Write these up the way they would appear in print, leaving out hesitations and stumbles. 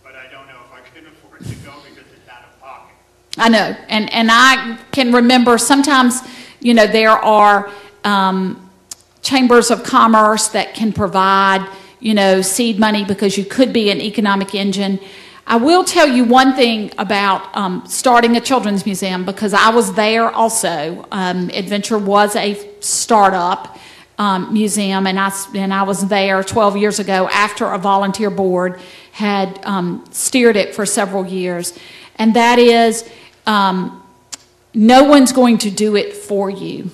but I don't know if I can afford to go because it's out of pocket. I know, and I can remember sometimes, you know, there are chambers of commerce that can provide, you know, seed money because you could be an economic engine. I will tell you one thing about starting a children's museum, because I was there also. Edventure was a startup museum, and I was there 12 years ago after a volunteer board had steered it for several years. And that is, no one's going to do it for you.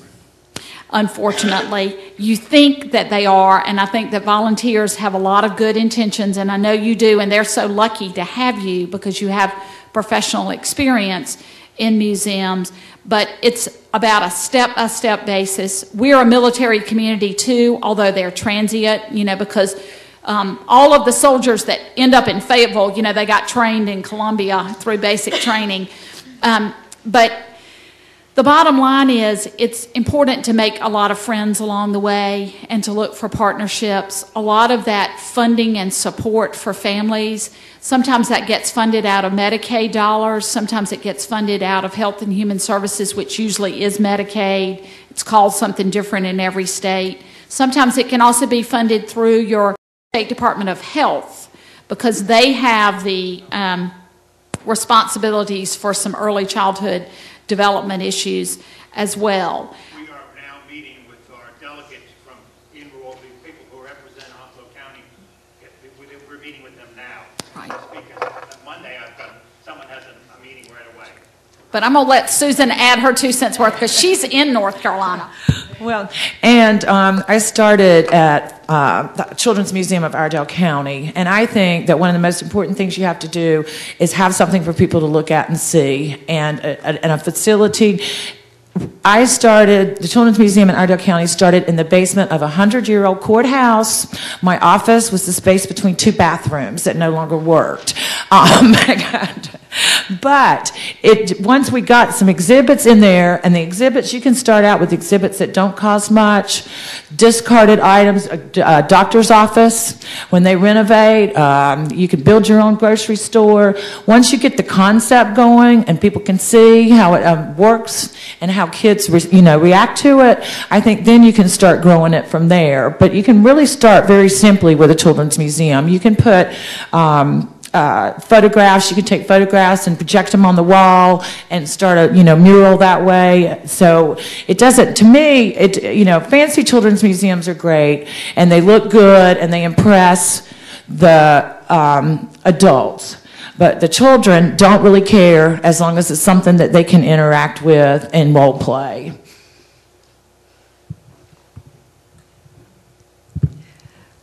Unfortunately, you think that they are, and I think that volunteers have a lot of good intentions, and I know you do, and they're so lucky to have you because you have professional experience in museums, but it's about a step-by-step basis. We're a military community too, although they're transient, you know, because all of the soldiers that end up in Fayetteville, you know, they got trained in Columbia through basic training, but the bottom line is it's important to make a lot of friends along the way and to look for partnerships. A lot of that funding and support for families, sometimes that gets funded out of Medicaid dollars, sometimes it gets funded out of Health and Human Services, which usually is Medicaid. It's called something different in every state. Sometimes it can also be funded through your State Department of Health because they have the responsibilities for some early childhood development issues as well. We are now meeting with our delegates from all the people who represent Onslow County. We're meeting with them now. Right. Because Monday someone has a meeting right away. But I'm going to let Susan add her 2 cents worth because she's in North Carolina. Well, and I started at the Children's Museum of Art County, and I think that one of the most important things you have to do is have something for people to look at and see, and a facility. I started, the Children's Museum in Ardell County started in the basement of a 100-year-old courthouse. My office was the space between 2 bathrooms that no longer worked. But once we got some exhibits in there, and the exhibits, you can start out with exhibits that don't cost much, discarded items, doctor's office, when they renovate, you can build your own grocery store. Once you get the concept going and people can see how it works and how kids react to it, I think then you can start growing it from there. But you can really start very simply with a children's museum. You can put photographs. You can take photographs and project them on the wall and start a mural that way. So it doesn't, to me, fancy children's museums are great and they look good and they impress the adults. But the children don't really care as long as it's something that they can interact with and role play.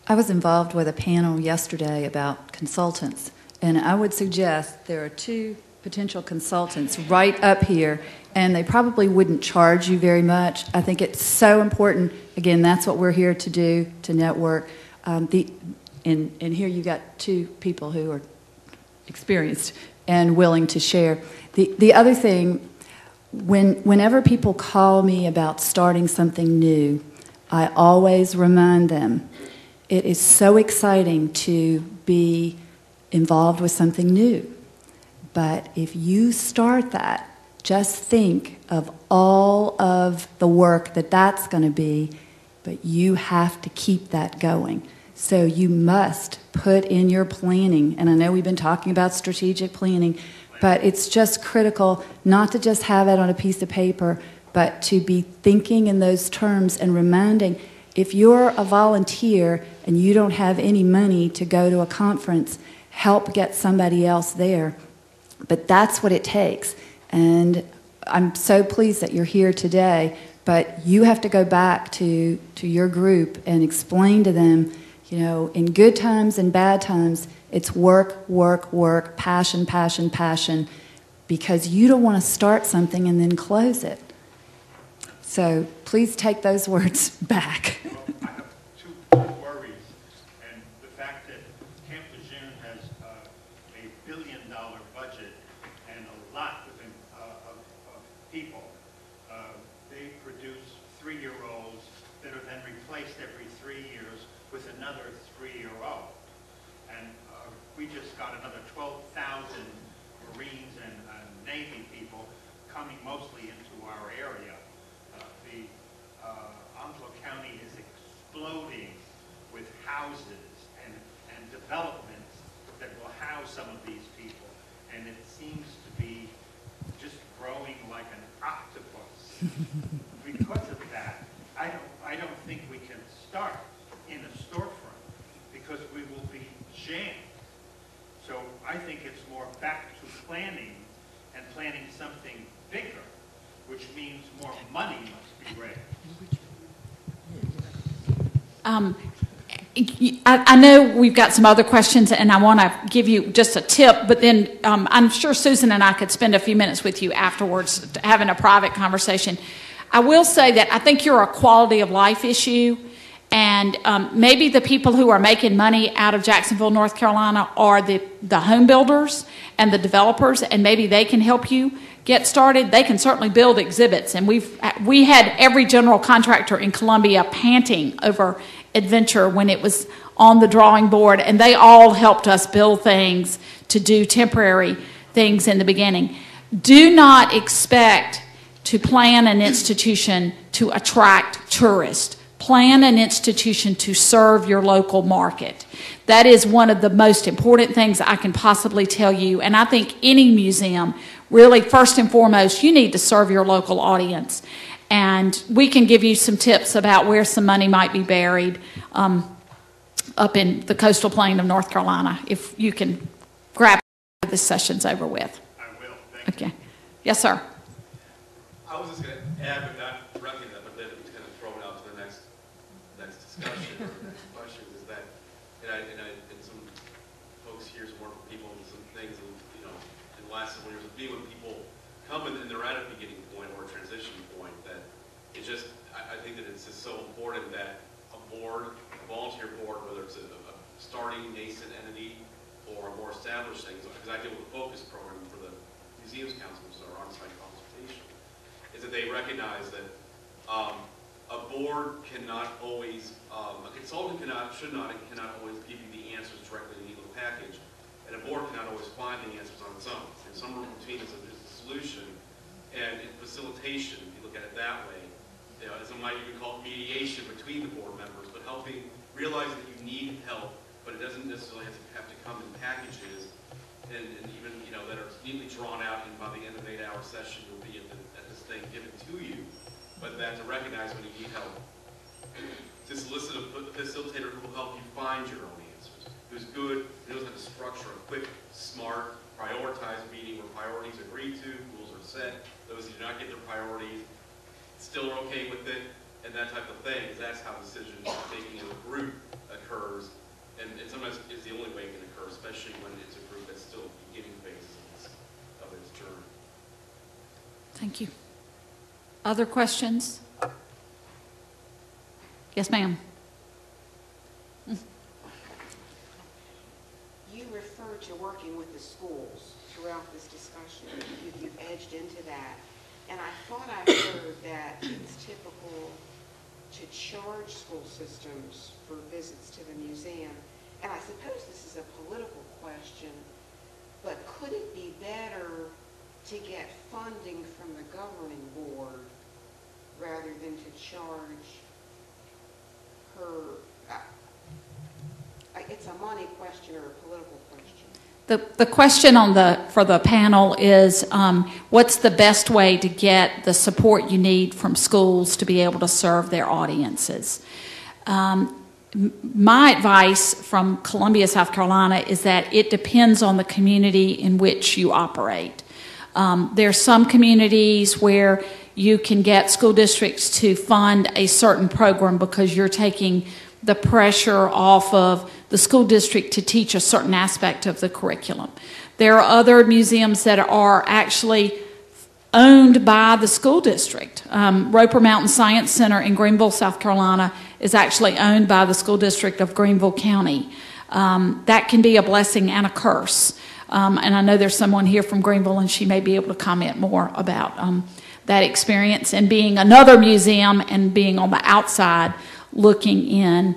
I was involved with a panel yesterday about consultants, and I would suggest there are 2 potential consultants right up here, and they probably wouldn't charge you very much. I think it's so important. Again, that's what we're here to do, to network. And here you got 2 people who are experienced and willing to share. The other thing, whenever people call me about starting something new, I always remind them, it is so exciting to be involved with something new. But if you start that, just think of all of the work that's going to be, but you have to keep that going. So you must put in your planning, and I know we've been talking about strategic planning, but it's just critical not to just have it on a piece of paper, but to be thinking in those terms and reminding, if you're a volunteer and you don't have any money to go to a conference, help get somebody else there. But that's what it takes. And I'm so pleased that you're here today, but you have to go back to your group and explain to them, in good times and bad times, it's work, work, work, passion, passion, passion, because you don't want to start something and then close it. So please take those words back. Well, I have 2 worries, and the fact that Camp Lejeune has a $1 billion budget and a lot of people. They produce 3-year-olds that are then replaced every 3 years with another 3-year-old. And we just got another 12,000 Marines and Navy people coming mostly into our area. Onslow County is exploding with houses and developments that will house some of these people, and it seems to be just growing like an octopus. Because of that, I don't think we can start in a storefront because we will be jammed. So I think it's more back to planning and planning something bigger, which means more money must be raised. I know we've got some other questions, and I want to give you just a tip, but then I'm sure Susan and I could spend a few minutes with you afterwards having a private conversation. I will say that I think you're a quality of life issue, and maybe the people who are making money out of Jacksonville, North Carolina are the home builders and the developers, and maybe they can help you get started. They can certainly build exhibits, and we had every general contractor in Columbia panting over Edventure when it was on the drawing board, and they all helped us build things to do temporary things in the beginning. Do not expect to plan an institution to attract tourists. Plan an institution to serve your local market. That is one of the most important things I can possibly tell you, and I think any museum, really, first and foremost, you need to serve your local audience. And we can give you some tips about where some money might be buried up in the coastal plain of North Carolina, if you can grab this session's over with. I will. Thank you. Okay. Yes, sir. I was just going to add, but not directly that, but then it's going to throw it out to the next discussion or the next question is that, and some folks here, some wonderful people, and some things, and, you know, in the last several years of being when people come and they're at a beginning point or a transition point, that it just, I think that it's just so important that a board, a volunteer board, whether it's a starting nascent entity or a more established thing, because I deal with the focus program for the Museums Council, which is our on-site consultation, is that they recognize that a board cannot always, a consultant should not and cannot always give you the answers directly in the legal package, and a board cannot always find the answers on its own. And somewhere in between is a solution, and in facilitation, if you look at it that way, you know, as some might even call it mediation between the board members, but helping realize that you need help, but it doesn't necessarily have to come in packages, and even, you know, that are neatly drawn out, and by the end of an 8-hour session, you'll be at this thing given to you, but that to recognize when you need help, to solicit a facilitator who will help you find your own answers, who's good, who knows how to structure a quick, smart, prioritized meeting where priorities are agreed to, rules are set, those who do not get their priorities still are okay with it, and that type of thing. That's how decision making in a group occurs, and sometimes it's the only way it can occur, especially when it's a group that's still beginning phases of its journey. Thank you. Other questions? Yes, ma'am. You refer to working with the schools throughout this discussion. You've edged into that. And I thought I heard that it's typical to charge school systems for visits to the museum. And I suppose this is a political question, but could it be better to get funding from the governing board rather than to charge her? It's a money question or a political question. The question for the panel is, what's the best way to get the support you need from schools to be able to serve their audiences? My advice from Columbia, South Carolina, is that it depends on the community in which you operate. There are some communities where you can get school districts to fund a certain program because you're taking the pressure off of the school district to teach a certain aspect of the curriculum. There are other museums that are actually owned by the school district. Roper Mountain Science Center in Greenville, South Carolina is actually owned by the school district of Greenville County. That can be a blessing and a curse. And I know there's someone here from Greenville, and she may be able to comment more about that experience and being another museum and being on the outside looking in.